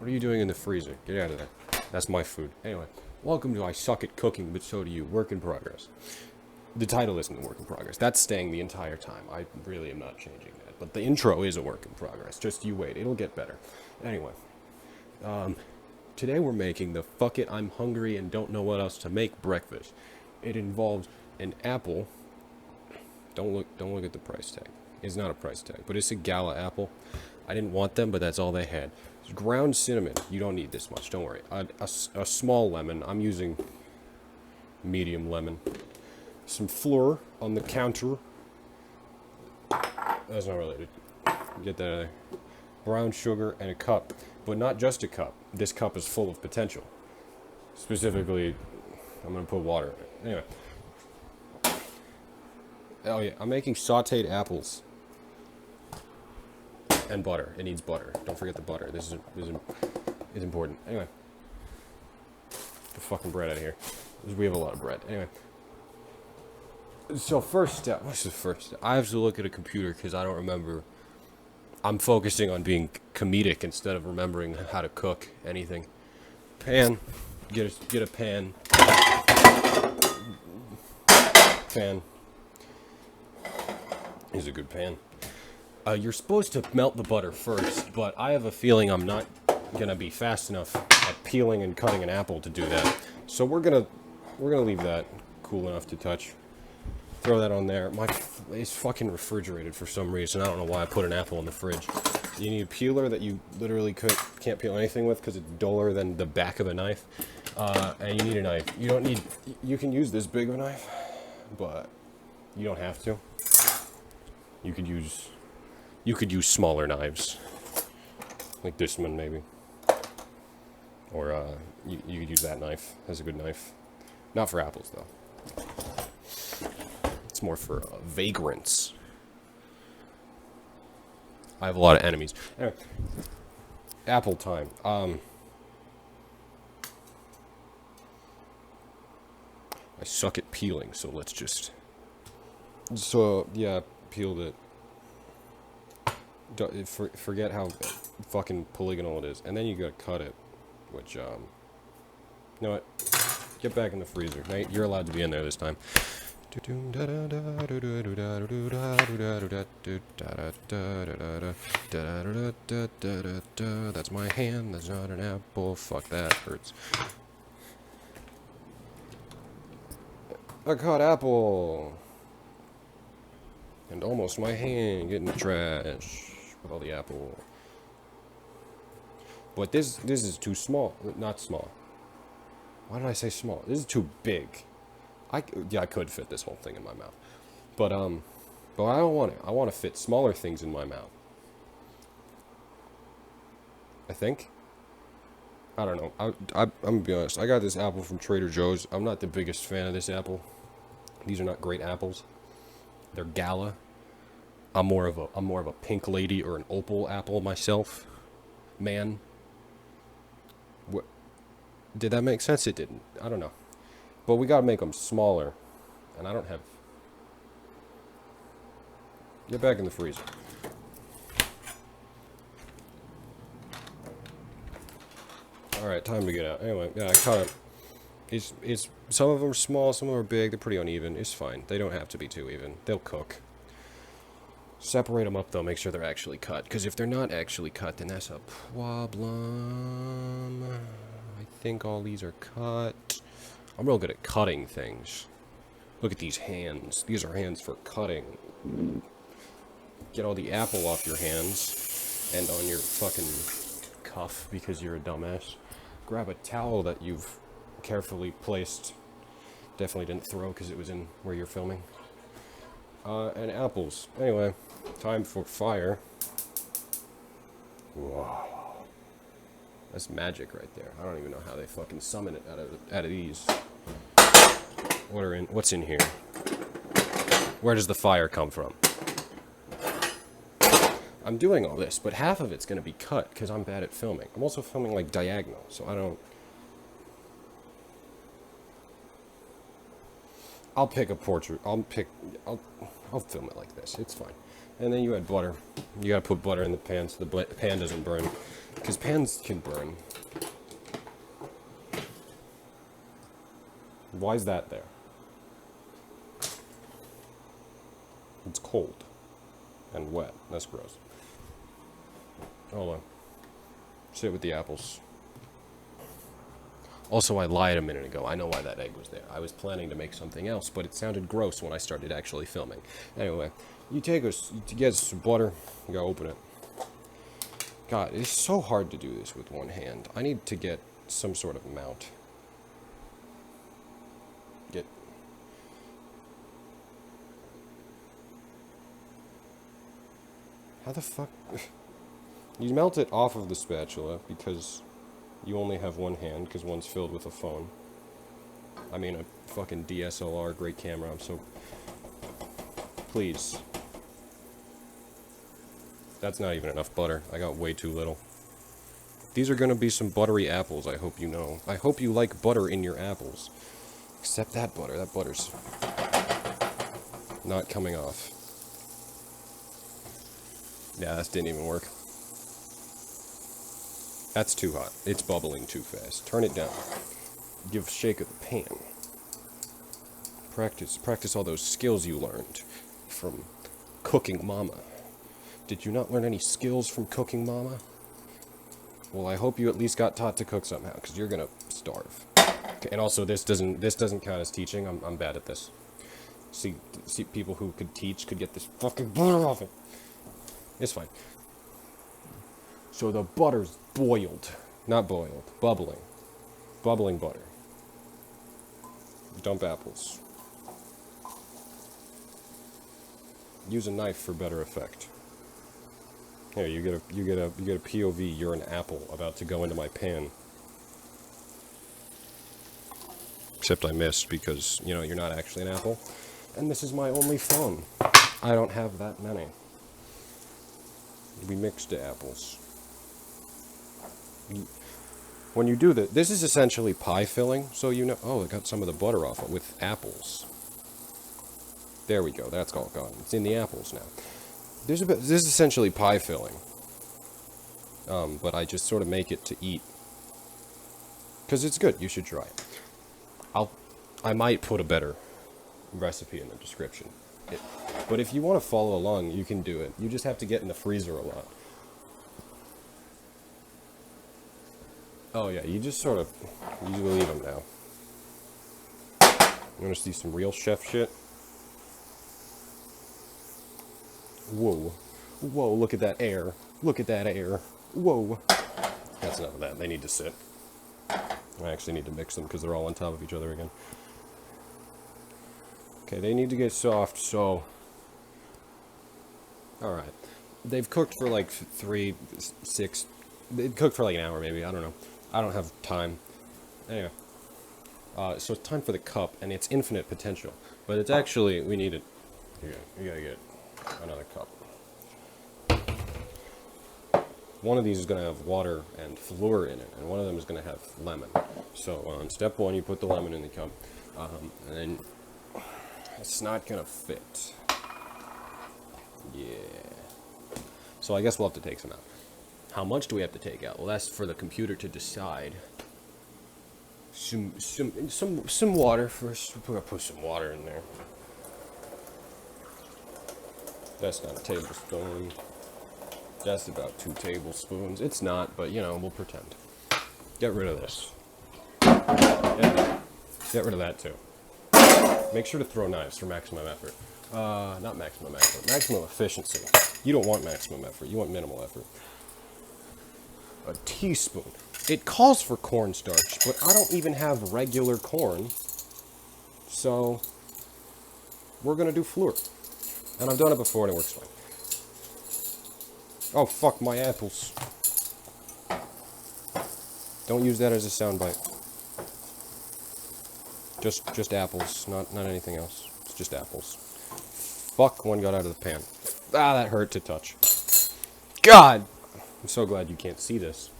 What are you doing in the freezer? Get out of there. That's my food. Anyway, welcome to I Suck at Cooking, but so do you. Work in progress. The title isn't a work in progress. That's staying the entire time. I really am not changing that. But the intro is a work in progress. Just you wait. It'll get better. Anyway, today we're making the fuck it, I'm hungry and don't know what else to make breakfast. It involves an apple. Don't look at the price tag. It's not a price tag, but it's a gala apple. I didn't want them, but that's all they had. Ground cinnamon. You don't need this much. Don't worry. A small lemon. I'm using medium lemon. Some flour on the counter. That's not related. Get that out of there. Brown sugar and a cup. But not just a cup. This cup is full of potential. Specifically, I'm going to put water in it. Anyway. Oh yeah, I'm making sauteed apples. And butter. It needs butter. Don't forget the butter. This is important. Anyway. Get the fucking bread out of here. We have a lot of bread. Anyway. So first step. What's the first step? I have to look at a computer because I don't remember. I'm focusing on being comedic instead of remembering how to cook anything. Pan. Get a pan. Pan. Is a good pan. You're supposed to melt the butter first, but I have a feeling I'm not gonna be fast enough at peeling and cutting an apple to do that. So we're gonna leave that cool enough to touch. Throw that on there. It's fucking refrigerated for some reason. I don't know why I put an apple in the fridge. You need a peeler that you literally can't peel anything with because it's duller than the back of a knife. And you need a knife. You can use this big of a knife, but you don't have to. You could use smaller knives, like this one maybe, or you could use that knife. That's a good knife. Not for apples though. It's more for vagrants. I have a lot of enemies. Anyway, apple time. I suck at peeling, so let's just. So yeah, peeled it. Forget how fucking polygonal it is, and then you gotta cut it. Which you know what? Get back in the freezer. Now you're allowed to be in there this time. That's my hand, that's not an apple. Fuck that, hurts. I caught apple! And almost my hand, get in the trash with all the apple. But this is too small. Not small. Why did I say small? This is too big. I could fit this whole thing in my mouth, but I don't want it. I want to fit smaller things in my mouth. I think. I don't know. I'm gonna be honest. I got this apple from Trader Joe's. I'm not the biggest fan of this apple. These are not great apples. They're gala. I'm more of a pink lady or an opal apple myself. Man. What? Did that make sense? It didn't. I don't know. But we gotta make them smaller. And I don't have... Get back in the freezer. Alright, time to get out. Anyway, yeah, I cut it. It's some of them are small, some of them are big. They're pretty uneven. It's fine. They don't have to be too even. They'll cook. Separate them up, though. Make sure they're actually cut. Because if they're not actually cut, then that's a problem. I think all these are cut. I'm real good at cutting things. Look at these hands. These are hands for cutting. Get all the apple off your hands and on your fucking cuff because you're a dumbass. Grab a towel that you've carefully placed. Definitely didn't throw because it was in where you're filming. And apples. Anyway, time for fire. Wow. That's magic right there. I don't even know how they fucking summon it out of these. What's in here? Where does the fire come from? I'm doing all this, but half of it's gonna be cut because I'm bad at filming. I'm also filming like diagonal, so I don't. I'll pick a portrait. I'll film it like this. It's fine. And then you add butter. You gotta put butter in the pan so the pan doesn't burn. Because pans can burn. Why is that there? It's cold. And wet. That's gross. Hold on. Sit with the apples. Also, I lied a minute ago. I know why that egg was there. I was planning to make something else, but it sounded gross when I started actually filming. Anyway, you get some butter, you gotta open it. God, it's so hard to do this with one hand. I need to get some sort of mount. How the fuck? You melt it off of the spatula because you only have one hand because one's filled with a phone. I mean, a fucking DSLR, great camera. I'm so... Please. That's not even enough butter. I got way too little. These are gonna be some buttery apples, I hope you know. I hope you like butter in your apples. Except that butter. That butter's not coming off. Yeah, that didn't even work. That's too hot. It's bubbling too fast. Turn it down. Give shake of the pan. Practice all those skills you learned from cooking mama. Did you not learn any skills from cooking mama? Well, I hope you at least got taught to cook somehow, because you're gonna starve. Okay, and also, this doesn't count as teaching. I'm bad at this. See, people who could teach could get this fucking butter off it. It's fine. So the butter's boiled. Not boiled. Bubbling. Bubbling butter. Dump apples. Use a knife for better effect. Here, you get a POV. You're an apple about to go into my pan. Except I missed because, you know, you're not actually an apple. And this is my only phone. I don't have that many. We mixed the apples. When you do this is essentially pie filling, so you know... Oh, I got some of the butter off it with apples. There we go, that's all gone. It's in the apples now. This is essentially pie filling. But I just sort of make it to eat. Because it's good, you should try it. I might put a better recipe in the description. But if you want to follow along, you can do it. You just have to get in the freezer a lot. Oh yeah, you just sort of... You leave them now. You want to see some real chef shit? Whoa. Whoa, look at that air. Look at that air. Whoa. That's enough of that. They need to sit. I actually need to mix them because they're all on top of each other again. Okay, they need to get soft, so... Alright. They've cooked for like 3, 6... They've cooked for like an hour maybe, I don't know. I don't have time. Anyway. So it's time for the cup, and it's infinite potential. But it's actually... We need it... You gotta get another cup. One of these is going to have water and fleur in it, and one of them is going to have lemon. So on step 1, you put the lemon in the cup, and then it's not going to fit. Yeah. So I guess we'll have to take some out. How much do we have to take out? Well, that's for the computer to decide. Some water first. We're going to put some water in there. That's not a tablespoon. That's about 2 tablespoons. It's not, but, you know, we'll pretend. Get rid of this. Get rid of that, too. Make sure to throw knives for maximum effort. Not maximum effort. Maximum efficiency. You don't want maximum effort. You want minimal effort. A teaspoon. It calls for cornstarch, but I don't even have regular corn. So, we're going to do fleur. And I've done it before and it works fine. Oh, fuck my apples. Don't use that as a soundbite. Just apples, not anything else. It's just apples. Fuck, one got out of the pan. Ah, that hurt to touch. God! I'm so glad you can't see this.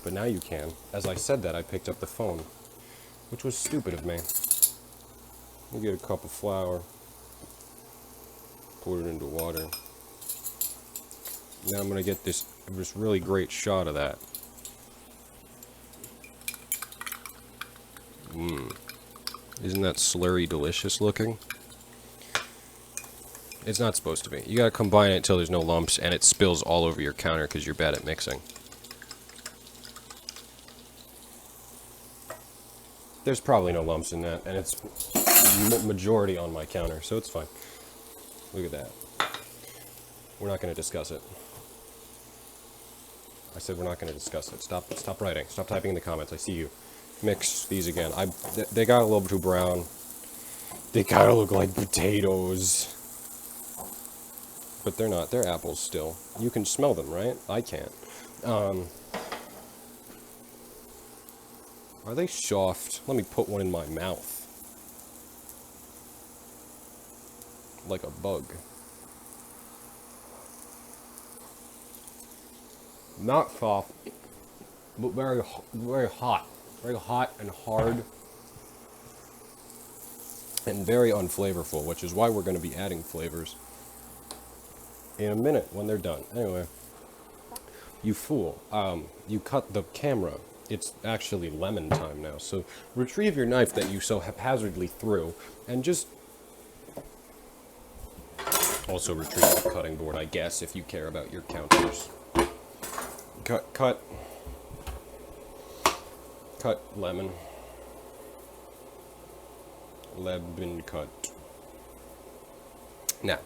But now you can. As I said that, I picked up the phone. Which was stupid of me. You get a cup of flour. Pour it into water. Now I'm gonna get this really great shot of that. Isn't that slurry delicious looking? It's not supposed to be. You gotta combine it until there's no lumps and it spills all over your counter because you're bad at mixing. There's probably no lumps in that, and it's majority on my counter, so it's fine. Look at that. We're not gonna discuss it. I said we're not gonna discuss it. Stop writing. Stop typing in the comments. I see you. Mix these again. They got a little bit too brown. They kind of look like potatoes. But they're not. They're apples still. You can smell them, right? I can't. Are they soft? Let me put one in my mouth. Like a bug. Not soft, but very hot. Very hot and hard. And very unflavorful, which is why we're going to be adding flavors in a minute when they're done. Anyway, you fool. You cut the camera. It's actually lemon time now, so retrieve your knife that you so haphazardly threw, and just... Also retrieve the cutting board, I guess, if you care about your counters. Cut lemon. Lemon cut. Now,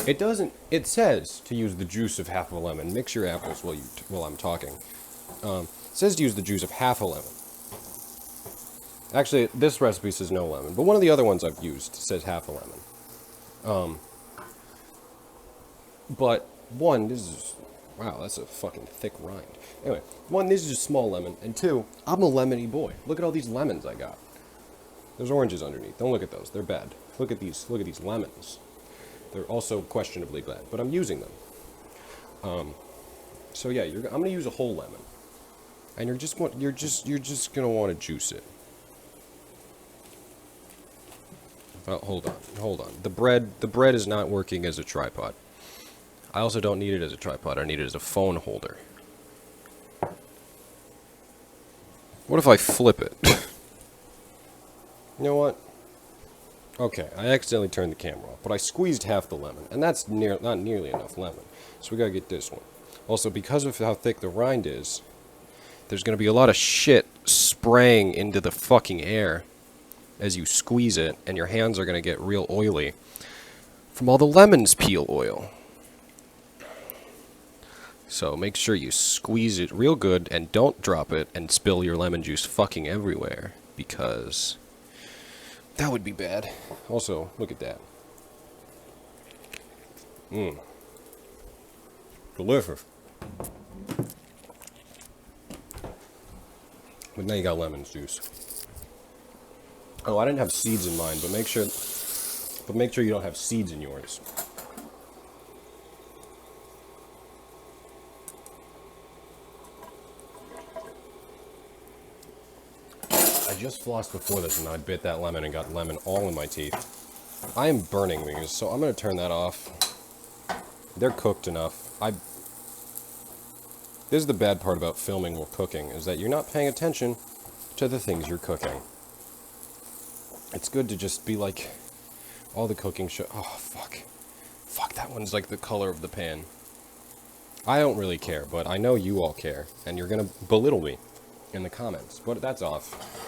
it says to use the juice of half a lemon. Mix your apples while I'm talking. It says to use the juice of half a lemon. Actually, this recipe says no lemon, but one of the other ones I've used says half a lemon. But one, this is... Wow, that's a fucking thick rind. Anyway, one, this is a small lemon, and two, I'm a lemony boy. Look at all these lemons I got. There's oranges underneath. Don't look at those. They're bad. Look at these lemons. They're also questionably bad, but I'm using them. So yeah, I'm gonna use a whole lemon, and you're just gonna want to juice it. Oh, hold on. The bread is not working as a tripod. I also don't need it as a tripod. I need it as a phone holder. What if I flip it? You know what? Okay, I accidentally turned the camera off, but I squeezed half the lemon, and that's not nearly enough lemon. So we gotta get this one. Also, because of how thick the rind is, there's gonna be a lot of shit spraying into the fucking air as you squeeze it, and your hands are gonna get real oily from all the lemon's peel oil. So make sure you squeeze it real good and don't drop it and spill your lemon juice fucking everywhere, because that would be bad. Also, look at that. Delicious. But now you got lemon juice. Oh, I didn't have seeds in mine, but make sure you don't have seeds in yours. I just flossed before this and I bit that lemon and got lemon all in my teeth. I am burning these, so I'm going to turn that off. They're cooked enough. This is the bad part about filming while cooking, is that you're not paying attention to the things you're cooking. It's good to just be like, all the cooking show... Oh, fuck. Fuck, that one's like the color of the pan. I don't really care, but I know you all care, and you're going to belittle me in the comments, but that's off.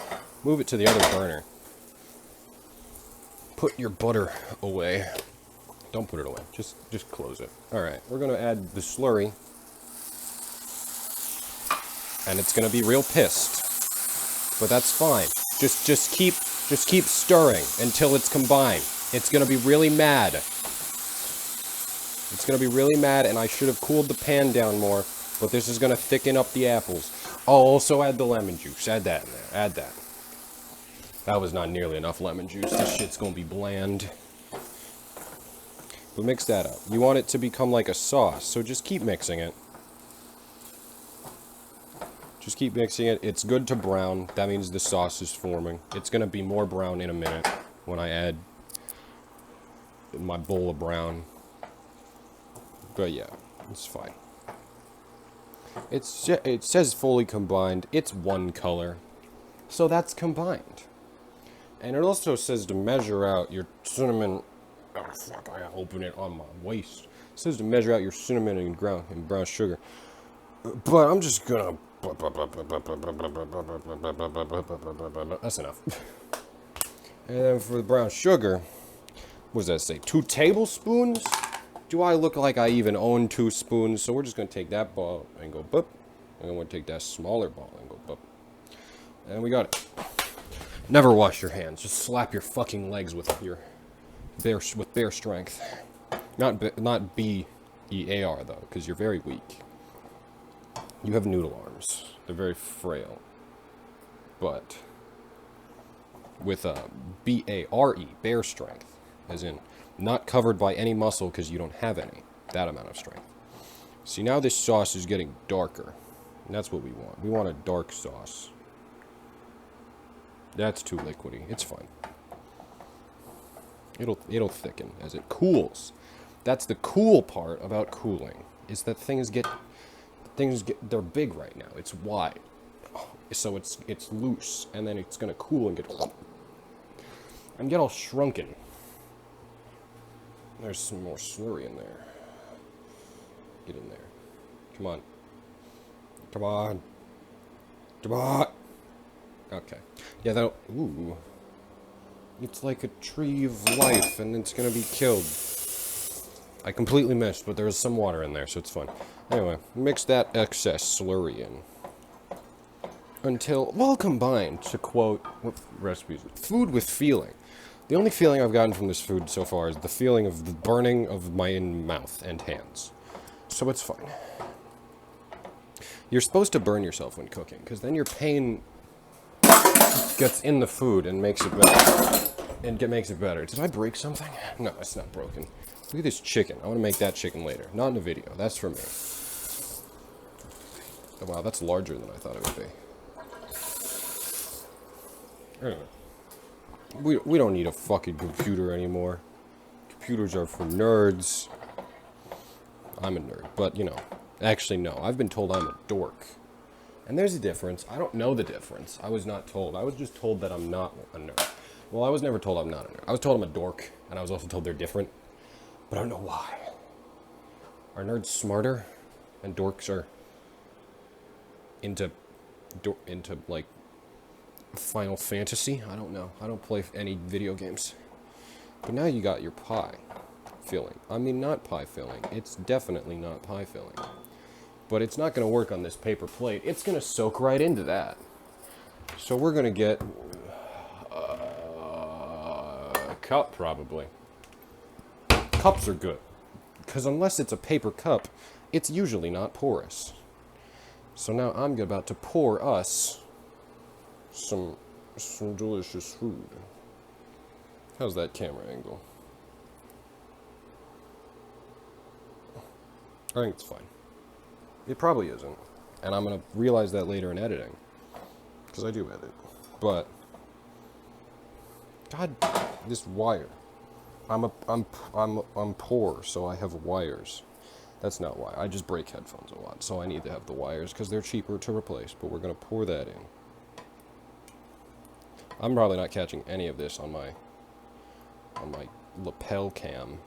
Move it to the other burner. Put your butter away. Don't put it away. Just close it. Alright, we're going to add the slurry. And it's going to be real pissed. But that's fine. Just keep stirring until it's combined. It's going to be really mad. It's going to be really mad, and I should have cooled the pan down more, but this is going to thicken up the apples. I'll also add the lemon juice. Add that in there. Add that. That was not nearly enough lemon juice. This shit's going to be bland. But mix that up. You want it to become like a sauce, so just keep mixing it. Just keep mixing it. It's good to brown. That means the sauce is forming. It's going to be more brown in a minute when I add my bowl of brown. But yeah. It's fine. It says fully combined. It's one color. So that's combined. And it also says to measure out your cinnamon... Oh, fuck, I gotta open it on my waist. It says to measure out your cinnamon and brown sugar. But I'm just gonna... That's enough. And then for the brown sugar, what does that say? 2 tablespoons? Do I look like I even own 2 spoons? So we're just gonna take that ball and go boop. And then we'll take that smaller ball and go boop. And we got it. Never wash your hands. Just slap your fucking legs with your bare strength. Not B-E-A-R though, because you're very weak. You have noodle arms. They're very frail. But with a B-A-R-E, bare strength, as in not covered by any muscle because you don't have any. That amount of strength. See, now this sauce is getting darker. And that's what we want. We want a dark sauce. That's too liquidy. It's fine. It'll thicken as it cools. That's the cool part about cooling. Is that things get they're big right now. It's wide. So it's loose, and then it's gonna cool and get all shrunken. There's some more slurry in there. Get in there. Come on. Come on. Come on. Okay. Yeah, that'll... Ooh. It's like a tree of life, and it's gonna be killed. I completely missed, but there's some water in there, so it's fine. Anyway, mix that excess slurry in. Until... Well combined, to quote... What recipes? Food with feeling. The only feeling I've gotten from this food so far is the feeling of the burning of my mouth and hands. So it's fine. You're supposed to burn yourself when cooking, because then your pain gets in the food and makes it better. Makes it better. Did I break something? No, it's not broken. Look at this chicken. I want to make that chicken later. Not in a video. That's for me. Oh, wow, that's larger than I thought it would be. Anyway. We don't need a fucking computer anymore. Computers are for nerds. I'm a nerd, but, you know. Actually, no. I've been told I'm a dork. And there's a difference. I don't know the difference. I was not told. I was just told that I'm not a nerd. Well, I was never told I'm not a nerd. I was told I'm a dork, and I was also told they're different. But I don't know why. Are nerds smarter? And dorks are into like, Final Fantasy? I don't know. I don't play any video games. But now you got your pie filling. I mean, not pie filling. It's definitely not pie filling. But it's not going to work on this paper plate. It's going to soak right into that. So we're going to get a cup, probably. Cups are good. Because unless it's a paper cup, it's usually not porous. So now I'm about to pour us some delicious food. How's that camera angle? I think it's fine. It probably isn't. And I'm going to realize that later in editing. Because I do edit. But God, this wire. I'm poor, so I have wires. That's not why. I just break headphones a lot, so I need to have the wires because they're cheaper to replace. But we're going to pour that in. I'm probably not catching any of this on my lapel cam.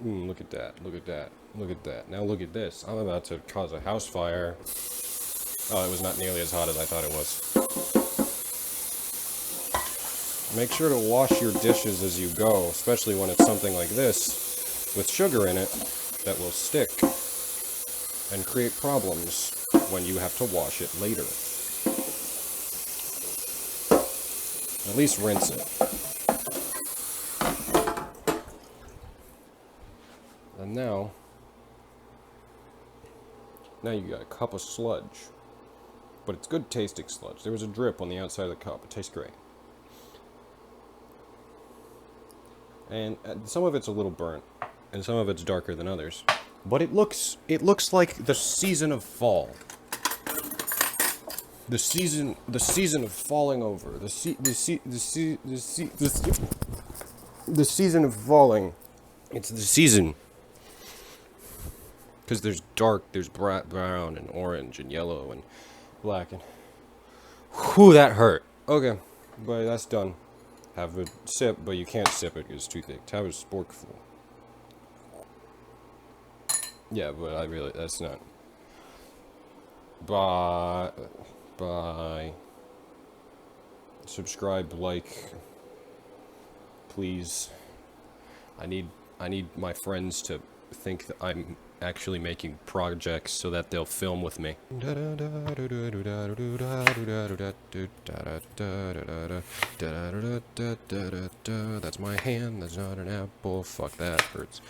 Look at that, look at that, look at that. Now look at this. I'm about to cause a house fire. Oh, it was not nearly as hot as I thought it was. Make sure to wash your dishes as you go, especially when it's something like this, with sugar in it, that will stick and create problems when you have to wash it later. At least rinse it. And now you got a cup of sludge. But it's good tasting sludge. There was a drip on the outside of the cup. It tastes great. And some of it's a little burnt, and some of it's darker than others. But it looks like the season of fall. The season of falling over. the season of falling. It's the season. Because there's dark, there's brown and orange and yellow and black and... Whew, that hurt. Okay, but that's done. Have a sip, but you can't sip it because it's too thick. Have a sporkful. Yeah, but I really, that's not... Bye. Bye. Subscribe, like, please. I need my friends to think that I'm actually making projects so that they'll film with me. That's my hand, that's not an apple. Fuck, that hurts.